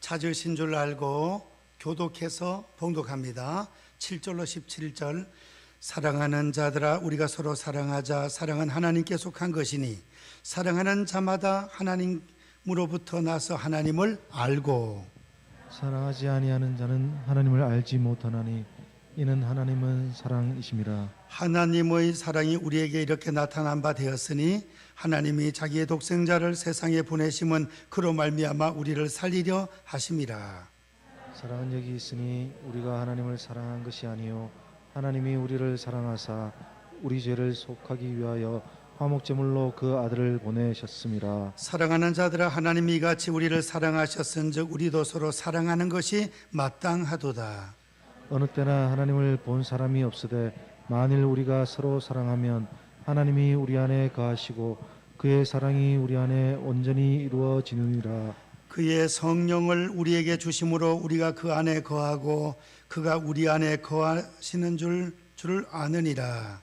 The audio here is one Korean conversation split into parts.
찾으신 줄 알고 교독해서 봉독합니다. 7절로 17절. 사랑하는 자들아 우리가 서로 사랑하자. 사랑은 하나님께 속한 것이니 사랑하는 자마다 하나님으로부터 나서 하나님을 알고 사랑하지 아니하는 자는 하나님을 알지 못하나니 이는 하나님은 사랑이심이라. 하나님의 사랑이 우리에게 이렇게 나타난 바 되었으니 하나님이 자기의 독생자를 세상에 보내심은 그로 말미암아 우리를 살리려 하심이라. 사랑은 여기 있으니 우리가 하나님을 사랑한 것이 아니요 하나님이 우리를 사랑하사 우리 죄를 속하기 위하여 화목제물로 그 아들을 보내셨음이라. 사랑하는 자들아 하나님이 이같이 우리를 사랑하셨은즉 우리도 서로 사랑하는 것이 마땅하도다. 어느 때나 하나님을 본 사람이 없으되 만일 우리가 서로 사랑하면 하나님이 우리 안에 거하시고 그의 사랑이 우리 안에 온전히 이루어지느니라. 그의 성령을 우리에게 주심으로 우리가 그 안에 거하고 그가 우리 안에 거하시는 줄을 아느니라.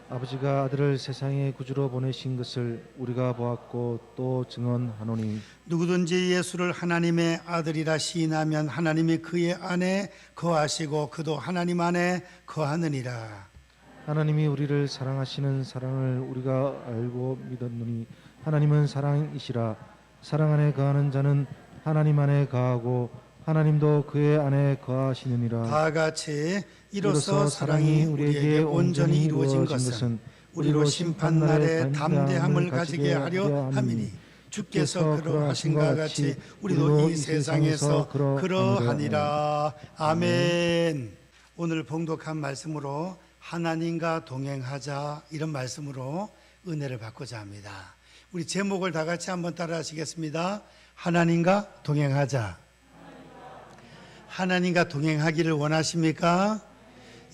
아버지가 아들을 세상의 구주로 보내신 것을 우리가 보았고 또 증언하노니 누구든지 예수를 하나님의 아들이라 시인하면 하나님이 그의 안에 거하시고 그도 하나님 안에 거하느니라. 하나님이 우리를 사랑하시는 사랑을 우리가 알고 믿었노니 하나님은 사랑이시라. 사랑 안에 거하는 자는 하나님 안에 거하고 하나님도 그의 안에 거하시느니라. 다 같이 이로써 사랑이 우리에게 온전히 이루어진 것은 우리로 심판날에 담대함을 가지게 하려 함이니 주께서 그러하신 것 같이 우리도 이 세상에서 그러하니라. 아멘. 오늘 봉독한 말씀으로 하나님과 동행하자, 이런 말씀으로 은혜를 받고자 합니다. 우리 제목을 다 같이 한번 따라 하시겠습니다. 하나님과 동행하자. 하나님과 동행하기를 원하십니까?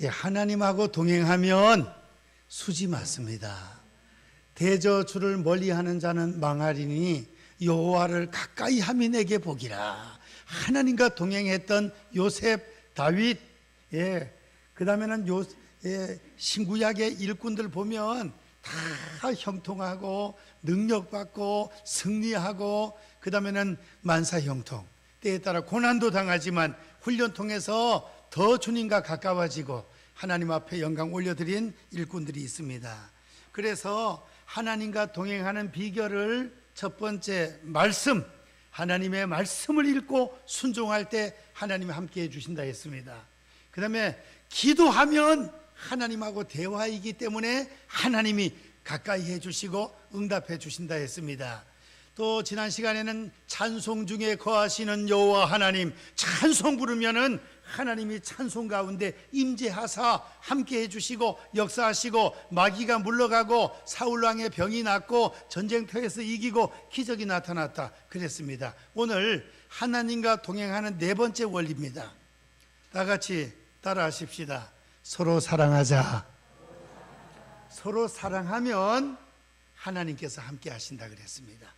예, 하나님하고 동행하면 수지 맞습니다. 대저 주를 멀리하는 자는 망하리니 여호와를 가까이 하면 내게 복이라. 하나님과 동행했던 요셉, 다윗, 그 다음에는 신구약의 일꾼들 보면 다 형통하고 능력받고 승리하고 그 다음에는 만사형통, 때에 따라 고난도 당하지만 훈련 통해서 더 주님과 가까워지고 하나님 앞에 영광 올려드린 일꾼들이 있습니다. 그래서 하나님과 동행하는 비결을 첫 번째 말씀, 하나님의 말씀을 읽고 순종할 때 하나님이 함께 해주신다 했습니다. 그 다음에 기도하면 하나님하고 대화이기 때문에 하나님이 가까이 해주시고 응답해 주신다 했습니다. 또 지난 시간에는 찬송 중에 거하시는 여호와 하나님, 찬송 부르면은 하나님이 찬송 가운데 임재하사 함께 해주시고 역사하시고 마귀가 물러가고 사울왕의 병이 낫고 전쟁터에서 이기고 기적이 나타났다 그랬습니다. 오늘 하나님과 동행하는 네 번째 원리입니다. 다 같이 따라하십시다. 서로 사랑하자. 서로 사랑하면 하나님께서 함께 하신다 그랬습니다.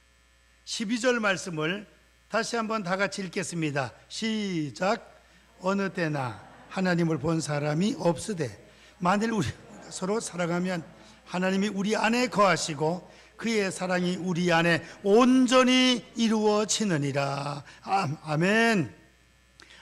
12절 말씀을 다시 한번 다 같이 읽겠습니다. 시작. 어느 때나 하나님을 본 사람이 없으되 만일 우리가 서로 사랑하면 하나님이 우리 안에 거하시고 그의 사랑이 우리 안에 온전히 이루어지느니라. 아멘.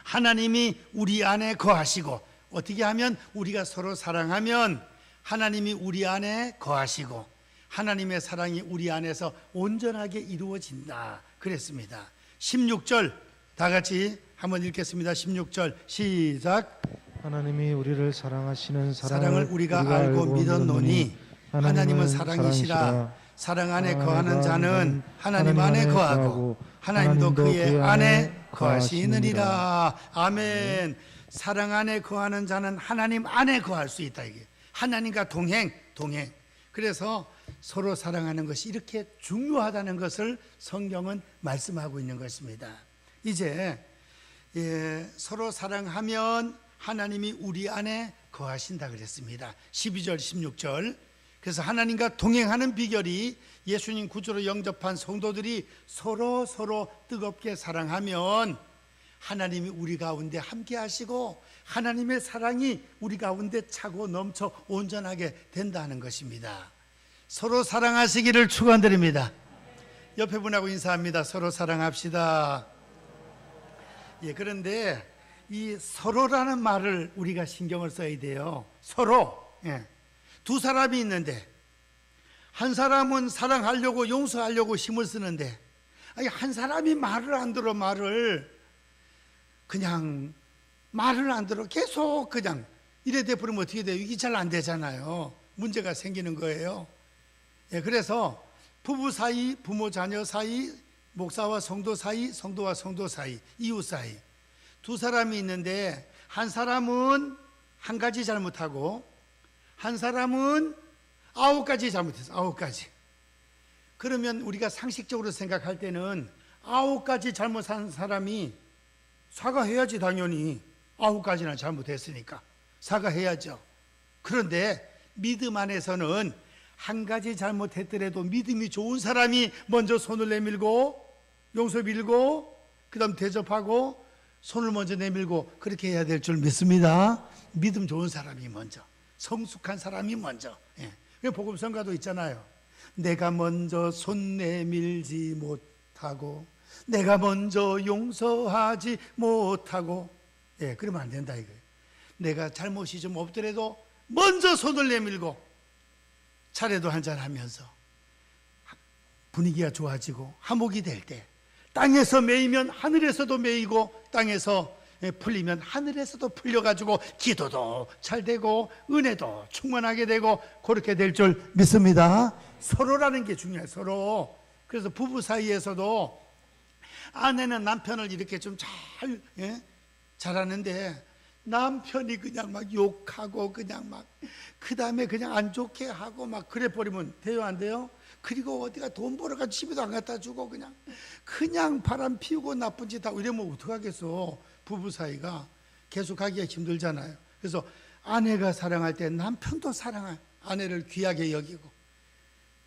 하나님이 우리 안에 거하시고, 어떻게 하면 우리가 서로 사랑하면 하나님이 우리 안에 거하시고 하나님의 사랑이 우리 안에서 온전하게 이루어진다 그랬습니다. 16절 다 같이 한번 읽겠습니다. 16절 시작. 하나님이 우리를 사랑하시는 사랑을 우리가 알고 믿었노니 하나님은 사랑이시라. 사랑 안에 거하는 자는 하나님 안에 거하고 하나님도 그의 안에 거하시느니라. 아멘. 사랑 안에 거하는 자는 하나님 안에 거할 수 있다. 이게 하나님과 동행. 그래서 서로 사랑하는 것이 이렇게 중요하다는 것을 성경은 말씀하고 있는 것입니다. 이제 서로 사랑하면 하나님이 우리 안에 거하신다 그랬습니다. 12절 16절. 그래서 하나님과 동행하는 비결이 예수님 구주로 영접한 성도들이 서로 뜨겁게 사랑하면 하나님이 우리 가운데 함께 하시고 하나님의 사랑이 우리 가운데 차고 넘쳐 온전하게 된다는 것입니다. 서로 사랑하시기를 축원드립니다. 옆에 분하고 인사합니다. 서로 사랑합시다. 예, 그런데 이 서로라는 말을 우리가 신경을 써야 돼요. 서로. 예. 두 사람이 있는데 한 사람은 사랑하려고 용서하려고 힘을 쓰는데, 아니 한 사람이 말을 안 들어. 그냥 말을 안 들어. 계속 그냥 이래 돼버리면 어떻게 돼요? 이게 잘 안 되잖아요. 문제가 생기는 거예요. 예, 그래서 부부 사이, 부모 자녀 사이, 목사와 성도 사이, 성도와 성도 사이, 이웃 사이 두 사람이 있는데 한 사람은 한 가지 잘못하고 한 사람은 9가지 잘못했어. 9가지. 그러면 우리가 상식적으로 생각할 때는 9가지 잘못한 사람이 사과해야지. 당연히 9가지나 잘못했으니까 사과해야죠. 그런데 믿음 안에서는 한 가지 잘못했더라도 믿음이 좋은 사람이 먼저 손을 내밀고 용서 빌고 그 다음 대접하고 손을 먼저 내밀고 그렇게 해야 될 줄 믿습니다. 믿음 좋은 사람이 먼저, 성숙한 사람이 먼저. 예. 복음성가도 있잖아요. 내가 먼저 손 내밀지 못하고 내가 먼저 용서하지 못하고, 예, 그러면 안 된다 이거예요. 내가 잘못이 좀 없더라도 먼저 손을 내밀고 차례도 한잔하면서 분위기가 좋아지고 화목이 될 때 땅에서 매이면 하늘에서도 매이고 땅에서 풀리면 하늘에서도 풀려가지고 기도도 잘 되고 은혜도 충만하게 되고 그렇게 될 줄 믿습니다. 서로라는 게 중요해요. 서로. 그래서 부부 사이에서도 아내는 남편을 이렇게 좀 잘하는데 남편이 그냥 막 욕하고 그냥 막 그 다음에 그냥 안 좋게 하고 막 그래 버리면 돼요, 안 돼요? 그리고 어디가 돈 벌어가 집에도 안 갖다 주고 그냥 바람 피우고 나쁜 짓 하고 이러면 어떡하겠어. 부부 사이가 계속하기가 힘들잖아요. 그래서 아내가 사랑할 때 남편도 사랑할 아내를 귀하게 여기고,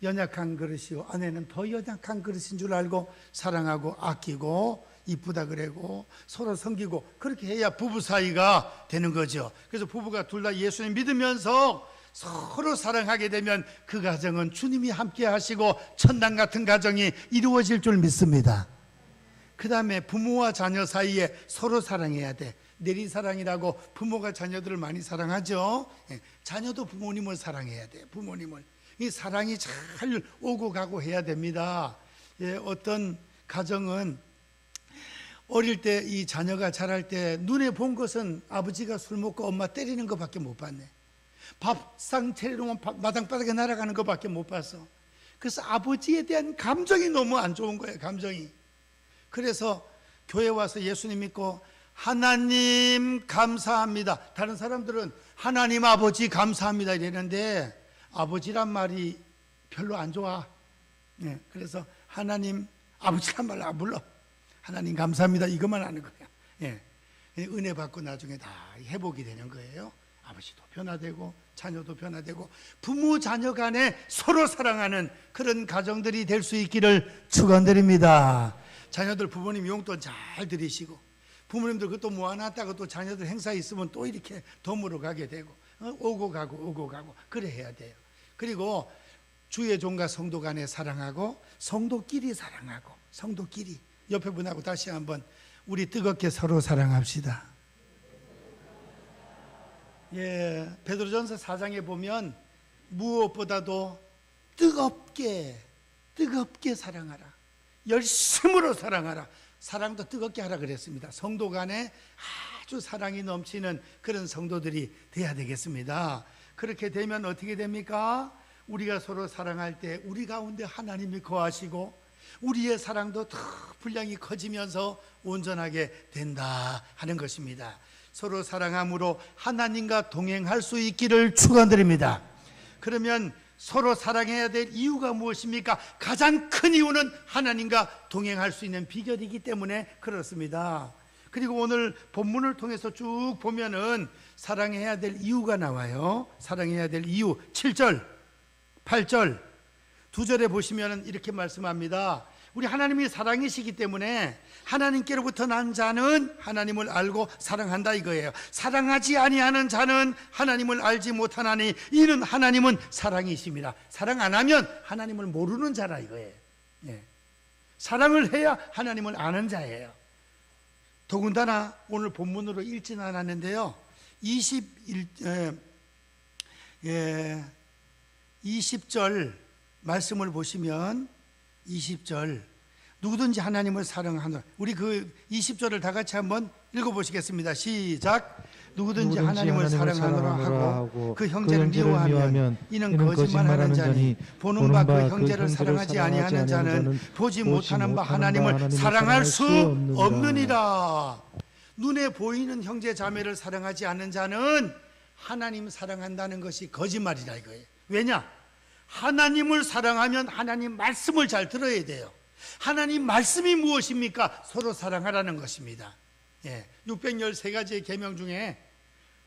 연약한 그릇이요 아내는 더 연약한 그릇인 줄 알고 사랑하고 아끼고 이쁘다 그래고 서로 섬기고 그렇게 해야 부부 사이가 되는 거죠. 그래서 부부가 둘 다 예수님 믿으면서 서로 사랑하게 되면 그 가정은 주님이 함께 하시고 천당 같은 가정이 이루어질 줄 믿습니다. 그 다음에 부모와 자녀 사이에 서로 사랑해야 돼. 내리사랑이라고 부모가 자녀들을 많이 사랑하죠. 자녀도 부모님을 사랑해야 돼. 부모님을. 이 사랑이 잘 오고 가고 해야 됩니다. 어떤 가정은 어릴 때 이 자녀가 자랄 때 눈에 본 것은 아버지가 술 먹고 엄마 때리는 것밖에 못 봤네. 밥상 차려놓으면 마당바닥에 날아가는 것밖에 못 봤어. 그래서 아버지에 대한 감정이 너무 안 좋은 거예요. 감정이. 그래서 교회 와서 예수님 믿고 하나님 감사합니다. 다른 사람들은 하나님 아버지 감사합니다 이러는데 아버지란 말이 별로 안 좋아. 그래서 하나님 아버지란 말 안 불러. 하나님 감사합니다 이것만 하는 거야. 은혜 받고 나중에 다 회복이 되는 거예요. 아버지도 변화되고 자녀도 변화되고 부모 자녀 간에 서로 사랑하는 그런 가정들이 될 수 있기를 축원드립니다. 자녀들 부모님 용돈 잘 드리시고 부모님들 그것도 모아놨다가 또 자녀들 행사 있으면 또 이렇게 덤으로 가게 되고 오고 가고 그래 해야 돼요. 그리고 주의 종과 성도 간에 사랑하고 성도끼리 사랑하고 성도끼리 옆에 분하고 다시 한번 우리 뜨겁게 서로 사랑합시다. 베드로전서 4장에 보면 무엇보다도 뜨겁게 사랑하라. 열심으로 사랑하라. 사랑도 뜨겁게 하라 그랬습니다. 성도 간에 아주 사랑이 넘치는 그런 성도들이 돼야 되겠습니다. 그렇게 되면 어떻게 됩니까? 우리가 서로 사랑할 때 우리 가운데 하나님이 거하시고 우리의 사랑도 더 분량이 커지면서 온전하게 된다 하는 것입니다. 서로 사랑함으로 하나님과 동행할 수 있기를 축원드립니다. 그러면 서로 사랑해야 될 이유가 무엇입니까? 가장 큰 이유는 하나님과 동행할 수 있는 비결이기 때문에 그렇습니다. 그리고 오늘 본문을 통해서 쭉 보면은 사랑해야 될 이유가 나와요. 사랑해야 될 이유 7절, 8절 두 절에 보시면은 이렇게 말씀합니다. 우리 하나님이 사랑이시기 때문에 하나님께로부터 난 자는 하나님을 알고 사랑한다 이거예요. 사랑하지 아니하는 자는 하나님을 알지 못하나니 이는 하나님은 사랑이십니다. 사랑 안 하면 하나님을 모르는 자라 이거예요. 사랑을 해야 하나님을 아는 자예요. 더군다나 오늘 본문으로 읽지는 않았는데요. 20절 말씀을 보시면 20절 누구든지 하나님을 사랑하노라. 우리 그 20절을 다 같이 한번 읽어보시겠습니다. 시작. 누구든지 하나님을 사랑하노라 하고 그 형제를 미워하면 이는 거짓말하는 자니 보는 바 그 형제를 사랑하지 아니하는 자는 보지 못하는 바 하나님을 사랑할 수 없느니라. 눈에 보이는 형제 자매를 사랑하지 않는 자는 하나님 사랑한다는 것이 거짓말이라 이거예요. 왜냐? 하나님을 사랑하면 하나님 말씀을 잘 들어야 돼요. 하나님 말씀이 무엇입니까? 서로 사랑하라는 것입니다. 613가지의 계명 중에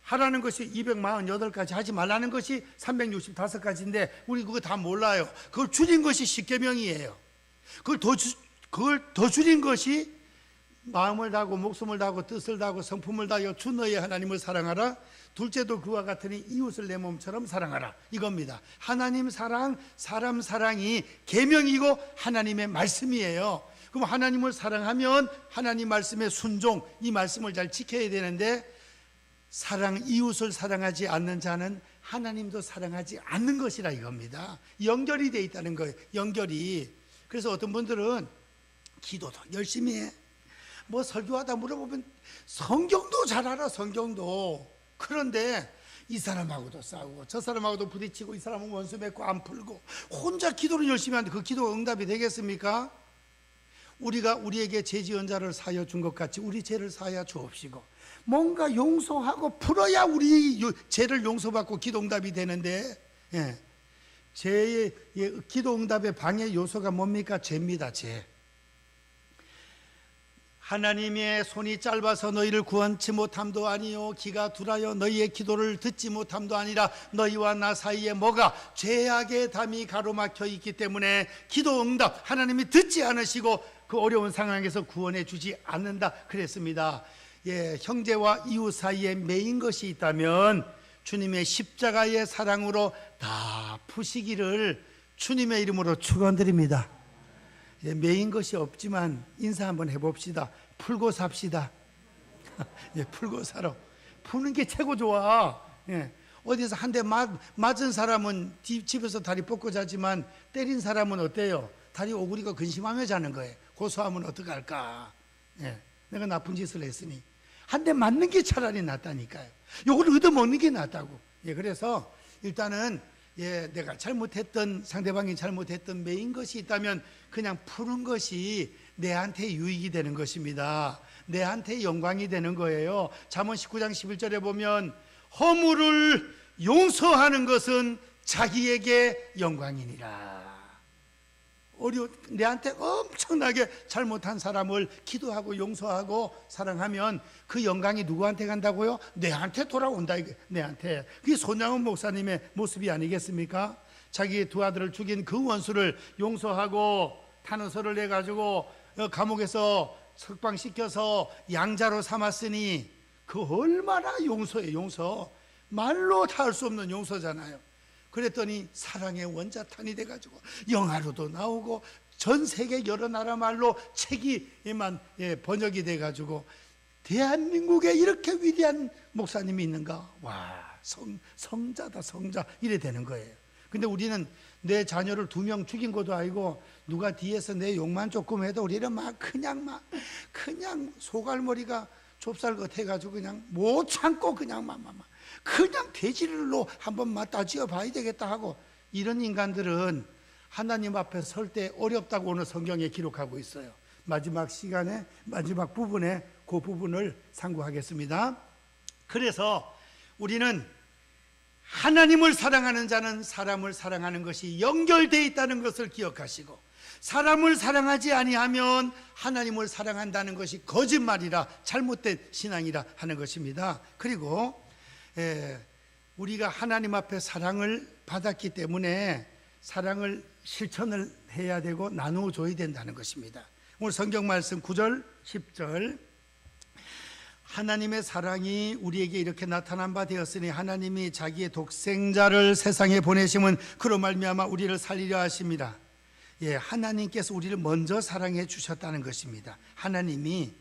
하라는 것이 248가지, 하지 말라는 것이 365가지인데 우리 그거 다 몰라요. 그걸 줄인 것이 10계명이에요. 그걸 더 줄인 것이 마음을 다하고 목숨을 다하고 뜻을 다하고 성품을 다하여 주 너의 하나님을 사랑하라. 둘째도 그와 같으니 이웃을 내 몸처럼 사랑하라. 이겁니다. 하나님 사랑, 사람 사랑이 계명이고 하나님의 말씀이에요. 그럼 하나님을 사랑하면 하나님 말씀의 순종, 이 말씀을 잘 지켜야 되는데 이웃을 사랑하지 않는 자는 하나님도 사랑하지 않는 것이라 이겁니다. 연결이 돼 있다는 거예요. 연결이. 그래서 어떤 분들은 기도도 열심히 해. 뭐 설교하다 물어보면 성경도 잘 알아. 성경도. 그런데 이 사람하고도 싸우고 저 사람하고도 부딪히고 이 사람은 원수 맺고 안 풀고 혼자 기도를 열심히 하는데 그 기도가 응답이 되겠습니까? 우리가 우리에게 죄 지은 자를 사하여 준 것 같이 우리 죄를 사하여 주옵시고, 뭔가 용서하고 풀어야 우리 죄를 용서받고 기도 응답이 되는데, 죄의 기도 응답의 방해 요소가 뭡니까? 죄입니다. 죄. 하나님의 손이 짧아서 너희를 구원치 못함도 아니요 기가 둔하여 너희의 기도를 듣지 못함도 아니라 너희와 나 사이에 뭐가? 죄악의 담이 가로막혀 있기 때문에 기도 응답 하나님이 듣지 않으시고 그 어려운 상황에서 구원해 주지 않는다 그랬습니다. 형제와 이웃 사이에 매인 것이 있다면 주님의 십자가의 사랑으로 다 푸시기를 주님의 이름으로 축원드립니다. 매인 것이 없지만 인사 한번 해봅시다. 풀고 삽시다. 풀고 살아. 푸는 게 최고 좋아. 어디서 한 대 맞은 사람은 집에서 다리 뻗고 자지만 때린 사람은 어때요? 다리 오구리가 근심하며 자는 거예요. 고소하면 어떡할까? 내가 나쁜 짓을 했으니 한 대 맞는 게 차라리 낫다니까요. 요걸 얻어먹는 게 낫다고. 그래서 일단은 내가 잘못했던, 상대방이 잘못했던 매인 것이 있다면 그냥 푸는 것이 내한테 유익이 되는 것입니다. 내한테 영광이 되는 거예요. 잠언 19장 11절에 보면 허물을 용서하는 것은 자기에게 영광이니라. 내한테 엄청나게 잘못한 사람을 기도하고 용서하고 사랑하면 그 영광이 누구한테 간다고요? 내한테 돌아온다. 내한테. 그게 손양원 목사님의 모습이 아니겠습니까? 자기 두 아들을 죽인 그 원수를 용서하고 탄원서를 내가지고 감옥에서 석방시켜서 양자로 삼았으니 그 얼마나 용서예요. 용서. 말로 다 할 수 없는 용서잖아요. 그랬더니 사랑의 원자탄이 돼가지고 영화로도 나오고 전 세계 여러 나라 말로 책이만 번역이 돼가지고 대한민국에 이렇게 위대한 목사님이 있는가? 와, 성자다, 성자. 이래 되는 거예요. 근데 우리는 내 자녀를 2명 죽인 것도 아니고 누가 뒤에서 내 욕만 조금 해도 우리는 그냥 소갈머리가 좁쌀 것 해가지고 그냥 못 참고 그냥 돼지를로 한번 따지어 봐야 되겠다 하고, 이런 인간들은 하나님 앞에 설 때 어렵다고 오늘 성경에 기록하고 있어요. 마지막 시간에 마지막 부분에 그 부분을 상고하겠습니다. 그래서 우리는 하나님을 사랑하는 자는 사람을 사랑하는 것이 연결되어 있다는 것을 기억하시고, 사람을 사랑하지 아니하면 하나님을 사랑한다는 것이 거짓말이라 잘못된 신앙이라 하는 것입니다. 그리고 우리가 하나님 앞에 사랑을 받았기 때문에 사랑을 실천을 해야 되고 나누어 줘야 된다는 것입니다. 오늘 성경 말씀 9절 10절 하나님의 사랑이 우리에게 이렇게 나타난 바 되었으니 하나님이 자기의 독생자를 세상에 보내심은 그로 말미암아 우리를 살리려 하심이라. 하나님께서 우리를 먼저 사랑해 주셨다는 것입니다. 하나님이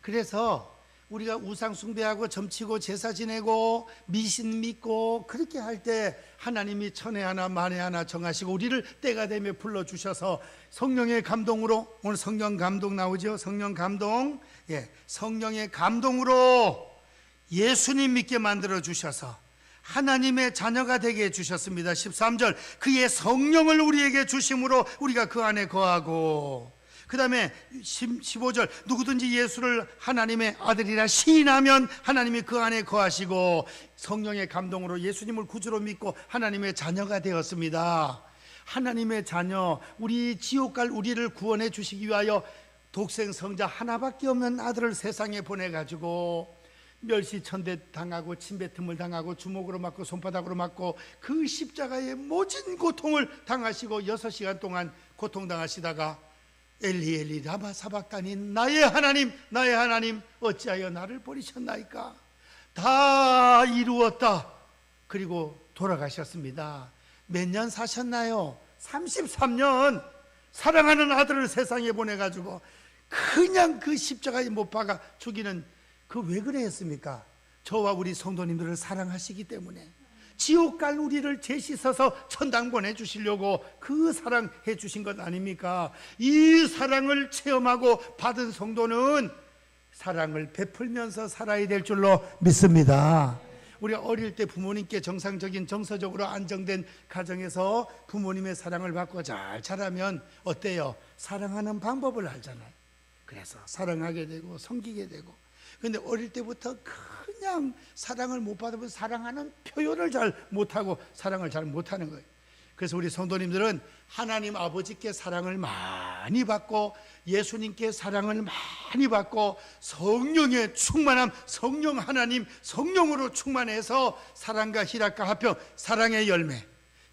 그래서 우리가 우상 숭배하고 점치고 제사 지내고 미신 믿고 그렇게 할 때 하나님이 천에 하나 만에 하나 정하시고 우리를 때가 되면 불러주셔서 성령의 감동으로, 오늘 성령 감동 나오죠? 성령 감동. 성령의 감동으로 예수님 믿게 만들어 주셔서 하나님의 자녀가 되게 해주셨습니다. 13절, 그의 성령을 우리에게 주심으로 우리가 그 안에 거하고, 그 다음에 15절, 누구든지 예수를 하나님의 아들이라 시인하면 하나님이 그 안에 거하시고, 성령의 감동으로 예수님을 구주로 믿고 하나님의 자녀가 되었습니다. 하나님의 자녀, 우리 지옥 갈 우리를 구원해 주시기 위하여 독생 성자 하나밖에 없는 아들을 세상에 보내가지고 멸시천대 당하고 침뱉음을 당하고 주먹으로 맞고 손바닥으로 맞고 그 십자가의 모진 고통을 당하시고 6시간 동안 고통당하시다가 엘리 엘리 라마 사박다니, 나의 하나님 나의 하나님 어찌하여 나를 버리셨나이까, 다 이루었다. 그리고 돌아가셨습니다. 몇 년 사셨나요? 33년. 사랑하는 아들을 세상에 보내가지고 그냥 그 십자가에 못 박아 죽이는, 그 왜 그래 했습니까? 저와 우리 성도님들을 사랑하시기 때문에, 지옥 갈 우리를 죄 씻어서 천당 보내주시려고 그 사랑해 주신 것 아닙니까? 이 사랑을 체험하고 받은 성도는 사랑을 베풀면서 살아야 될 줄로 믿습니다. 우리 어릴 때 부모님께 정상적인 정서적으로 안정된 가정에서 부모님의 사랑을 받고 잘 자라면 어때요? 사랑하는 방법을 알잖아요. 그래서 사랑하게 되고 섬기게 되고. 근데 어릴 때부터 그냥 사랑을 못 받으면 사랑하는 표현을 잘 못하고 사랑을 잘 못하는 거예요. 그래서 우리 성도님들은 하나님 아버지께 사랑을 많이 받고 예수님께 사랑을 많이 받고 성령의 충만함, 성령 하나님 성령으로 충만해서 사랑과 희락과 화평, 사랑의 열매,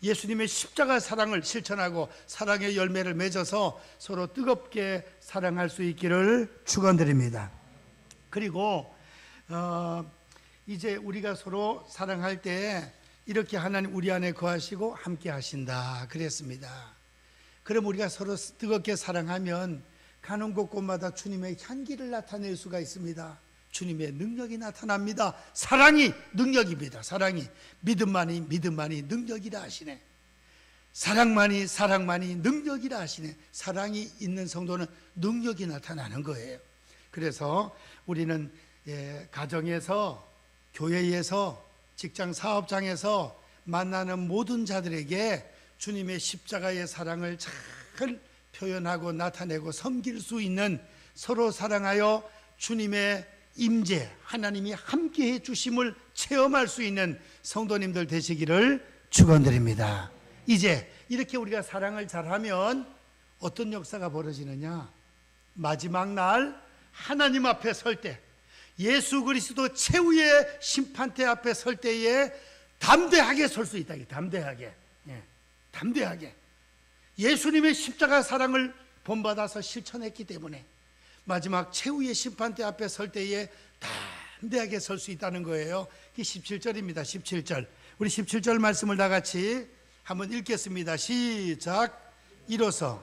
예수님의 십자가 사랑을 실천하고 사랑의 열매를 맺어서 서로 뜨겁게 사랑할 수 있기를 축원드립니다. 그리고 이제 우리가 서로 사랑할 때 이렇게 하나님 우리 안에 거하시고 함께 하신다 그랬습니다. 그럼 우리가 서로 뜨겁게 사랑하면 가는 곳곳마다 주님의 향기를 나타낼 수가 있습니다. 주님의 능력이 나타납니다. 사랑이 능력입니다. 사랑이 믿음만이 능력이라 하시네. 사랑만이 능력이라 하시네. 사랑이 있는 성도는 능력이 나타나는 거예요. 그래서 우리는 가정에서, 교회에서, 직장 사업장에서 만나는 모든 자들에게 주님의 십자가의 사랑을 잘 표현하고 나타내고 섬길 수 있는, 서로 사랑하여 주님의 임재, 하나님이 함께해 주심을 체험할 수 있는 성도님들 되시기를 축원드립니다. 이제 이렇게 우리가 사랑을 잘하면 어떤 역사가 벌어지느냐? 마지막 날 하나님 앞에 설 때, 예수 그리스도 최후의 심판대 앞에 설 때에 담대하게 설 수 있다. 담대하게. 담대하게. 예수님의 십자가 사랑을 본받아서 실천했기 때문에 마지막 최후의 심판대 앞에 설 때에 담대하게 설 수 있다는 거예요. 이게 17절입니다. 17절. 우리 17절 말씀을 다 같이 한번 읽겠습니다. 시작. 이로써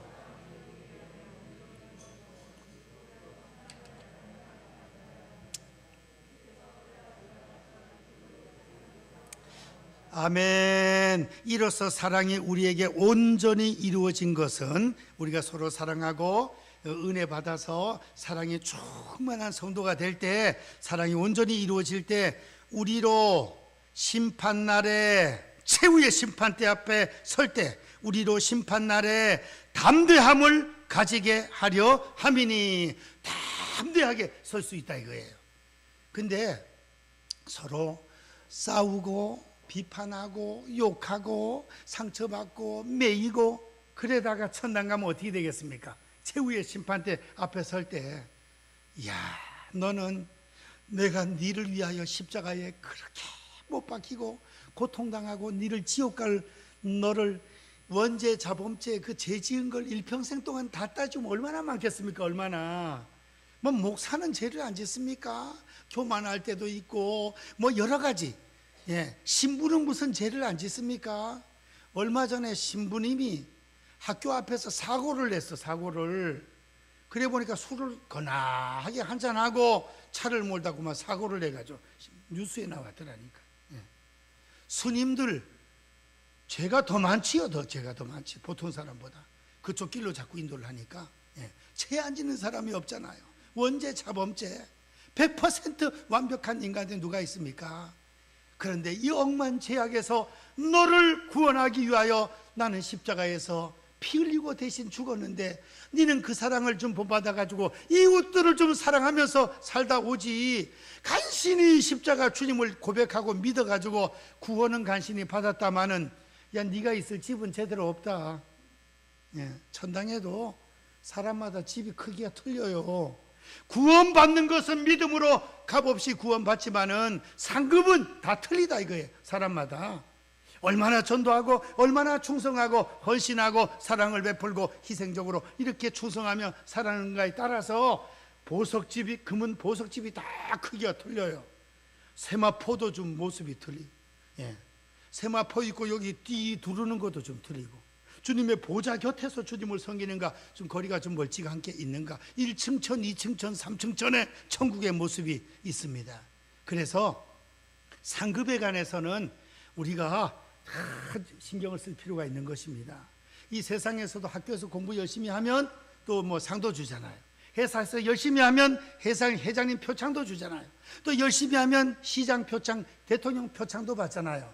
아멘. 이로써 사랑이 우리에게 온전히 이루어진 것은, 우리가 서로 사랑하고 은혜 받아서 사랑이 충만한 성도가 될 때, 사랑이 온전히 이루어질 때 우리로 심판날에, 최후의 심판대 앞에 설 때 우리로 심판날에 담대함을 가지게 하려 함이니, 담대하게 설 수 있다 이거예요. 근데 서로 싸우고 비판하고 욕하고 상처받고 매이고 그러다가 천당 가면 어떻게 되겠습니까? 최후의 심판대 앞에 설 때, 야, 너는 내가 니를 위하여 십자가에 그렇게 못 박히고 고통당하고 니를 지옥 갈 너를 원죄 자범죄 그 죄 지은 걸 일평생 동안 다 따지면 얼마나 많겠습니까? 얼마나. 뭐 목사는 죄를 안 짓습니까? 교만할 때도 있고 뭐 여러 가지. 신부는 무슨 죄를 안 짓습니까? 얼마 전에 신부님이 학교 앞에서 사고를 냈어. 사고를. 그래 보니까 술을 거나하게 한잔하고 차를 몰다고만 사고를 내가지고 뉴스에 나왔더라니까. 예. 스님들 죄가 더 많지요. 죄가 더 많지, 보통 사람보다. 그쪽 길로 자꾸 인도를 하니까. 예. 죄 안 짓는 사람이 없잖아요. 원죄, 자범죄 100% 완벽한 인간이 누가 있습니까? 그런데 이 억만 죄악에서 너를 구원하기 위하여 나는 십자가에서 피 흘리고 대신 죽었는데 너는 그 사랑을 좀 본받아가지고 이웃들을 좀 사랑하면서 살다 오지. 간신히 십자가 주님을 고백하고 믿어가지고 구원은 간신히 받았다마는 야, 네가 있을 집은 제대로 없다. 예, 천당에도 사람마다 집이 크기가 틀려요. 구원받는 것은 믿음으로 값없이 구원받지만은 상급은 다 틀리다 이거예요. 사람마다 얼마나 전도하고 얼마나 충성하고 헌신하고 사랑을 베풀고 희생적으로 이렇게 충성하며 살아가는가에 따라서 보석집이, 금은 보석집이 다 크기가 틀려요. 세마포도 좀 모습이 틀리고, 예. 세마포 있고 여기 띠 두르는 것도 좀 틀리고, 주님의 보좌 곁에서 주님을 섬기는가 좀 거리가 좀 멀지가 않게 있는가. 1층 천, 2층 천, 3층 천에 천국의 모습이 있습니다. 그래서 상급에 관해서는 우리가 다 신경을 쓸 필요가 있는 것입니다. 이 세상에서도 학교에서 공부 열심히 하면 또 뭐 상도 주잖아요. 회사에서 열심히 하면 회장님 표창도 주잖아요. 또 열심히 하면 시장 표창, 대통령 표창도 받잖아요.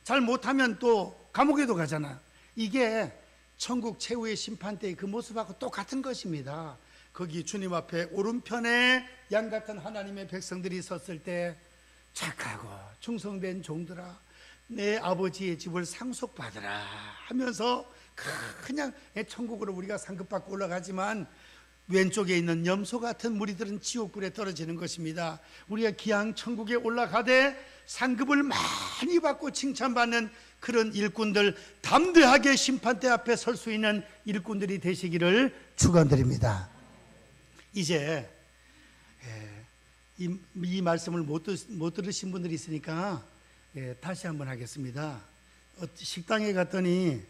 잘 못하면 또 감옥에도 가잖아요. 이게 천국 최후의 심판대의 그 모습하고 똑같은 것입니다. 거기 주님 앞에 오른편에 양같은 하나님의 백성들이 섰을 때 착하고 충성된 종들아 내 아버지의 집을 상속받으라 하면서 그냥 천국으로 우리가 상급받고 올라가지만 왼쪽에 있는 염소 같은 무리들은 지옥불에 떨어지는 것입니다. 우리가 기왕 천국에 올라가되 상급을 많이 받고 칭찬받는 그런 일꾼들, 담대하게 심판대 앞에 설 수 있는 일꾼들이 되시기를 축원드립니다. 이제 이 말씀을 못 들으신 분들이 있으니까 다시 한번 하겠습니다. 식당에 갔더니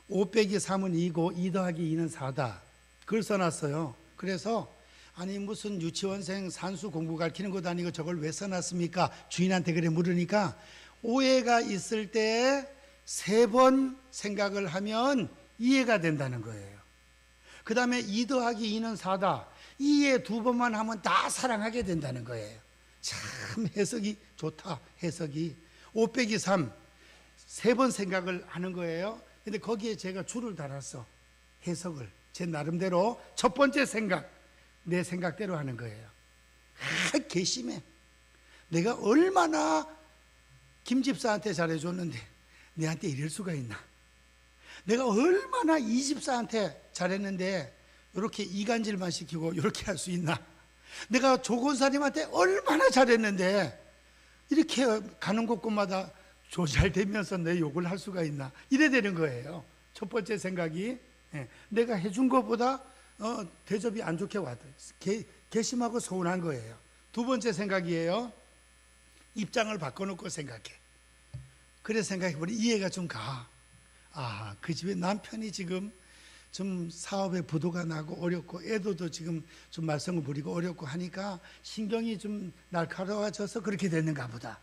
5 빼기 3은 2고 2 더하기 2는 4다 그걸 써놨어요. 그래서 아니 무슨 유치원생 산수 공부 가르치는 것도 아니고 저걸 왜 써놨습니까? 주인한테 그래 물으니까 오해가 있을 때 3번 생각을 하면 이해가 된다는 거예요. 그 다음에 2 더하기 2는 4다. 이해 2번만 하면 다 사랑하게 된다는 거예요. 참 해석이 좋다. 해석이 5 빼기 3 3번 생각을 하는 거예요. 근데 거기에 제가 줄을 달았어. 해석을 제 나름대로 첫 번째 생각, 내 생각대로 하는 거예요. 괘씸해. 내가 얼마나 김 집사한테 잘해줬는데 내한테 이럴 수가 있나. 내가 얼마나 이 집사한테 잘했는데 이렇게 이간질만 시키고 이렇게 할 수 있나. 내가 조 권사님한테 얼마나 잘했는데 이렇게 가는 곳곳마다 조잘되면서 내 욕을 할 수가 있나. 이래 되는 거예요. 첫 번째 생각이 내가 해준 것보다 대접이 안 좋게 와도 괘씸하고 서운한 거예요. 두 번째 생각이에요. 입장을 바꿔놓고 생각해. 그래 생각해보니 이해가 좀 가. 아, 그 집에 남편이 지금 좀 사업에 부도가 나고 어렵고 애도도 지금 좀 말썽을 부리고 어렵고 하니까 신경이 좀 날카로워져서 그렇게 됐는가 보다.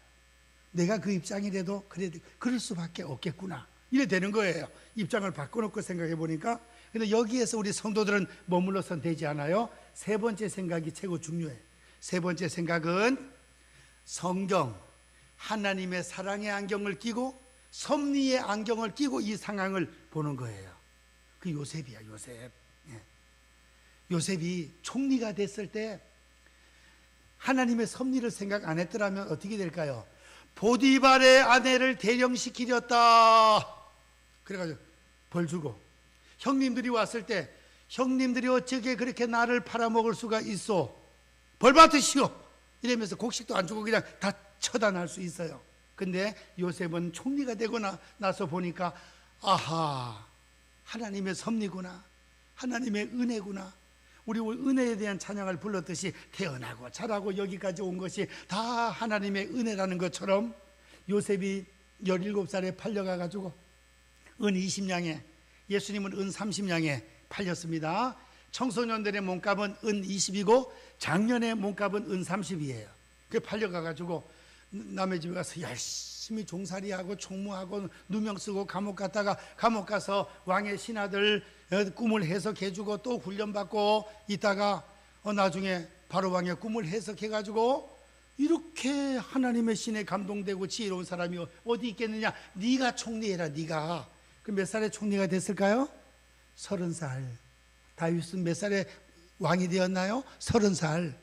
내가 그 입장이라도 그래 그럴 수밖에 없겠구나. 이래 되는 거예요. 입장을 바꿔놓고 생각해 보니까. 근데 여기에서 우리 성도들은 머물러선 되지 않아요. 세 번째 생각이 최고 중요해. 세 번째 생각은 성경, 하나님의 사랑의 안경을 끼고 섭리의 안경을 끼고 이 상황을 보는 거예요. 그 요셉이야, 요셉. 요셉이 총리가 됐을 때 하나님의 섭리를 생각 안 했더라면 어떻게 될까요? 보디발의 아내를 대령시키렸다. 그래가지고 벌 주고, 형님들이 왔을 때 형님들이 어떻게 그렇게 나를 팔아먹을 수가 있어? 벌 받으시오. 이러면서 곡식도 안 주고 그냥 다 처단할 수 있어요. 근데 요셉은 총리가 되고 나서 보니까 아하, 하나님의 섭리구나, 하나님의 은혜구나. 우리 은혜에 대한 찬양을 불렀듯이 태어나고 자라고 여기까지 온 것이 다 하나님의 은혜라는 것처럼 요셉이 17살에 팔려가가지고 은 20냥에, 예수님은 은 30냥에 팔렸습니다. 청소년들의 몸값은 은 20이고 장년의 몸값은 은 30이에요. 그게 팔려가가지고 남의 집에 가서 열심히 종살이하고 총무하고 누명 쓰고 감옥 갔다가 감옥 가서 왕의 신하들 꿈을 해석해주고 또 훈련받고 있다가 나중에 바로 왕의 꿈을 해석해가지고 이렇게 하나님의 신에 감동되고 지혜로운 사람이 어디 있겠느냐. 네가 총리해라. 네가. 그 몇 살에 총리가 됐을까요? 30살. 다윗은 몇 살에 왕이 되었나요? 30살.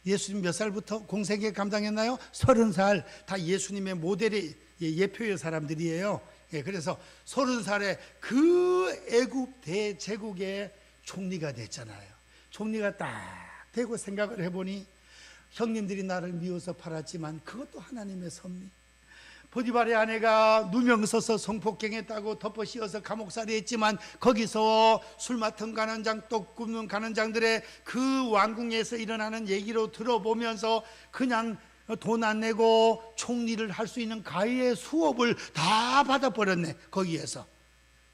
예수님 몇 살부터 공생애 감당했나요? 30살. 다 예수님의 모델의 예표의 사람들이에요. 그래서 30살에 그 애굽 대제국의 총리가 됐잖아요. 총리가 딱 되고 생각을 해보니 형님들이 나를 미워서 팔았지만 그것도 하나님의 섭리. 보디발의 아내가 누명 써서 성폭행했다고 덮어 씌워서 감옥살이 했지만 거기서 술 맡은 간원장, 떡 굽는 간원장들의 그 왕궁에서 일어나는 얘기로 들어보면서 그냥 돈 안 내고 총리를 할 수 있는 가해의 수업을 다 받아버렸네. 거기에서.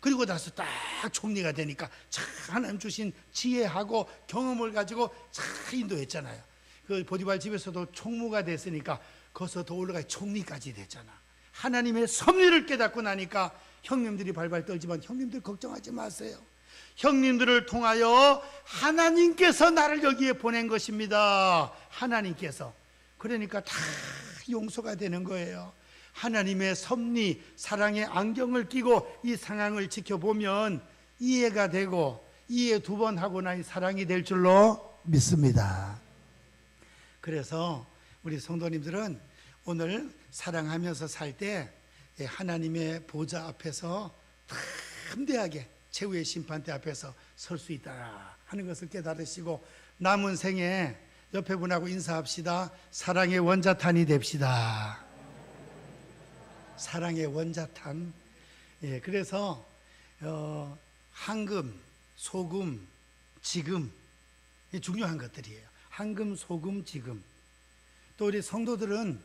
그리고 나서 딱 총리가 되니까 참 하나님 주신 지혜하고 경험을 가지고 참 인도했잖아요. 그 보디발 집에서도 총무가 됐으니까 거기서 더 올라가 총리까지 됐잖아. 하나님의 섭리를 깨닫고 나니까 형님들이 발발 떨지만 형님들 걱정하지 마세요. 형님들을 통하여 하나님께서 나를 여기에 보낸 것입니다. 하나님께서. 그러니까 다 용서가 되는 거예요. 하나님의 섭리, 사랑의 안경을 끼고 이 상황을 지켜보면 이해가 되고 이해 2번 하고 나니 사랑이 될 줄로 믿습니다. 그래서 우리 성도님들은 오늘 사랑하면서 살 때 하나님의 보좌 앞에서 담대하게 최후의 심판대 앞에서 설 수 있다 하는 것을 깨달으시고 남은 생에 옆에 분하고 인사합시다. 사랑의 원자탄이 됩시다. 사랑의 원자탄. 그래서 황금, 소금, 지금 중요한 것들이에요. 황금, 소금, 지금. 또 우리 성도들은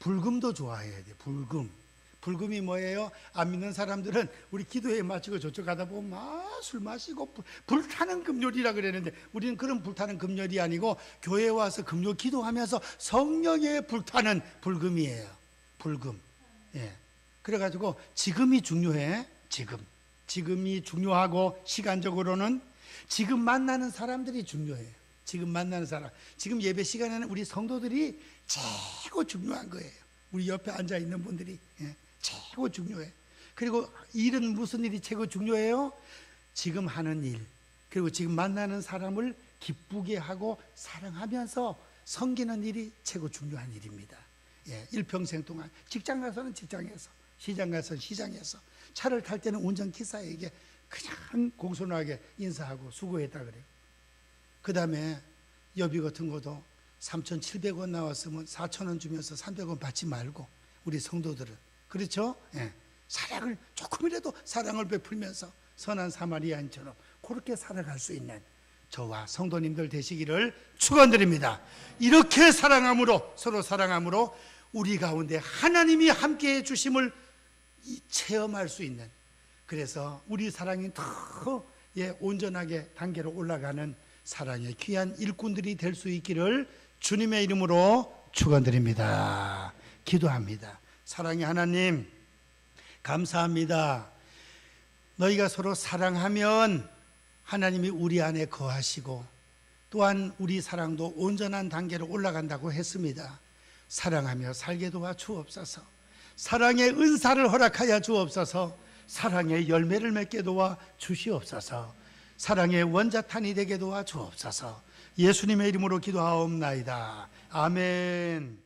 불금도 좋아해야 돼요. 불금. 불금이 뭐예요? 안 믿는 사람들은 우리 기도회 마치고 저쪽 가다 보면 술 마시고 불타는 금요일이라 그랬는데 우리는 그런 불타는 금요일이 아니고 교회에 와서 금요 기도하면서 성령에 불타는 불금이에요. 불금. 그래가지고 지금이 중요해. 지금이 중요하고 시간적으로는 지금 만나는 사람들이 중요해요. 지금 만나는 사람. 지금 예배 시간에는 우리 성도들이 최고 중요한 거예요. 우리 옆에 앉아 있는 분들이 최고 중요해. 그리고 일은 무슨 일이 최고 중요해요? 지금 하는 일, 그리고 지금 만나는 사람을 기쁘게 하고 사랑하면서 섬기는 일이 최고 중요한 일입니다. 일평생 동안 직장 가서는 직장에서, 시장 가서는 시장에서, 차를 탈 때는 운전기사에게 그냥 공손하게 인사하고 수고했다 그래요. 그 다음에 여비 같은 것도 3,700원 나왔으면 4,000원 주면서 300원 받지 말고 우리 성도들은 그렇죠? 사랑을 조금이라도 사랑을 베풀면서 선한 사마리아인처럼 그렇게 살아갈 수 있는 저와 성도님들 되시기를 축원드립니다. 이렇게 사랑함으로, 서로 사랑함으로 우리 가운데 하나님이 함께해 주심을 체험할 수 있는, 그래서 우리 사랑이 더 온전하게 단계로 올라가는 사랑의 귀한 일꾼들이 될 수 있기를 주님의 이름으로 축원드립니다. 기도합니다. 사랑의 하나님, 감사합니다. 너희가 서로 사랑하면 하나님이 우리 안에 거하시고 또한 우리 사랑도 온전한 단계로 올라간다고 했습니다. 사랑하며 살게 도와 주옵소서. 사랑의 은사를 허락하여 주옵소서. 사랑의 열매를 맺게 도와 주시옵소서. 사랑의 원자탄이 되게 도와 주옵소서. 예수님의 이름으로 기도하옵나이다. 아멘.